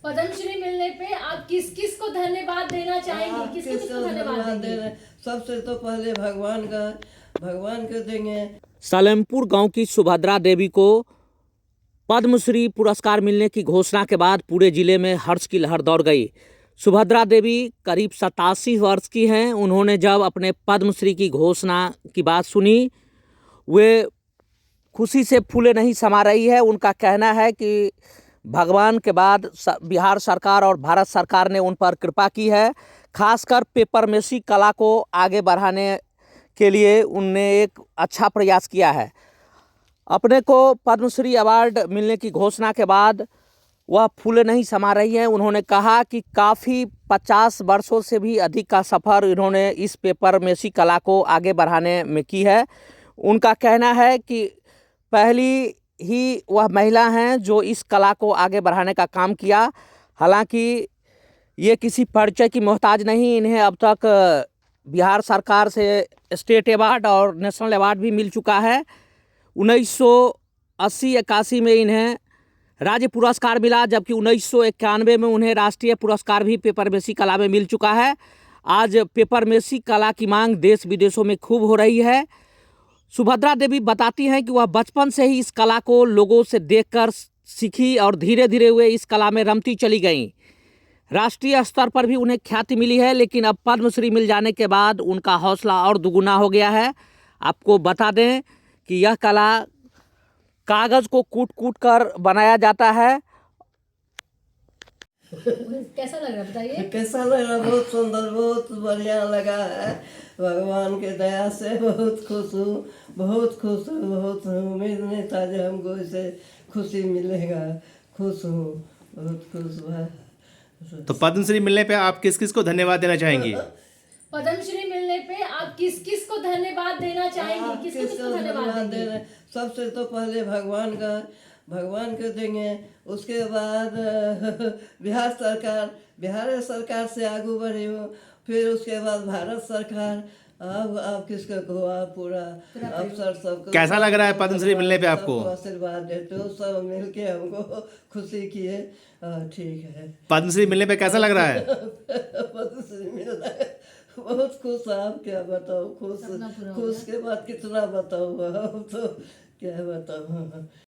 पद्मश्री मिलने पे आप किस किस को धन्यवाद देना चाहेंगे? किस किस को धन्यवाद देंगे? सबसे तो पहले भगवान को देंगे। सालेमपुर गांव की सुभद्रा देवी को पद्मश्री पुरस्कार मिलने की घोषणा के बाद पूरे जिले में हर्ष की लहर दौड़ गई। सुभद्रा देवी करीब 87 वर्ष की हैं। उन्होंने जब अपने पद्मश्री की घोषणा की बात सुनी, वे खुशी से फूले नहीं समा रही है। उनका कहना है कि भगवान के बाद बिहार सरकार और भारत सरकार ने उन पर कृपा की है। खासकर पेपरमेसी कला को आगे बढ़ाने के लिए उनने एक अच्छा प्रयास किया है। अपने को पद्मश्री अवार्ड मिलने की घोषणा के बाद वह फूले नहीं समा रही हैं। उन्होंने कहा कि काफ़ी 50 वर्षों से भी अधिक का सफ़र इन्होंने इस पेपरमेसी कला को आगे बढ़ाने में की है। उनका कहना है कि पहली ही वह महिला हैं जो इस कला को आगे बढ़ाने का काम किया। हालांकि ये किसी परिचय की मोहताज नहीं, इन्हें अब तक बिहार सरकार से स्टेट अवार्ड और नेशनल अवार्ड भी मिल चुका है। 1980-81 में इन्हें राज्य पुरस्कार मिला, जबकि 1991 में उन्हें राष्ट्रीय पुरस्कार भी पेपरमेसी कला में मिल चुका है। आज पेपरमेसी कला की मांग देश विदेशों में खूब हो रही है। सुभद्रा देवी बताती हैं कि वह बचपन से ही इस कला को लोगों से देखकर सीखी और धीरे धीरे वे इस कला में रमती चली गईं। राष्ट्रीय स्तर पर भी उन्हें ख्याति मिली है, लेकिन अब पद्मश्री मिल जाने के बाद उनका हौसला और दुगुना हो गया है। आपको बता दें कि यह कला कागज को कूट कूट कर बनाया जाता है। कैसा लग रहा है बताइए? कैसा लग रहा? बहुत सुंदर, बहुत बढ़िया लगा है। भगवान के दया से बहुत खुश हूँ, बहुत उम्मीद नहीं था जो हमको इसे खुशी मिलेगा। खुश हूँ, बहुत खुश हुआ। तो पद्मश्री मिलने पे आप किस किस को धन्यवाद देना चाहेंगी? पद्मश्री मिलने पे आप किस किस को धन्यवाद देना चाहेंगे? किस किस को धन्यवाद देंगे? सबसे तो पहले भगवान को देंगे। उसके बाद बिहार सरकार से आगू बढ़ी हूँ। फिर उसके बाद भारत सरकार। अब किसको कहो, पूरा अफसर सबको। कैसा लग रहा है पद्मश्री मिलने पे आपको? आशीर्वाद देते हो, सब मिलके हमको खुशी किए। ठीक है। पद्मश्री मिलने पे कैसा लग रहा है? पद्मश्री मिल रहा है, बहुत खुश। आप क्या बताओ, खुश के बाद कितना बताऊँ, अब तो क्या बताऊँ।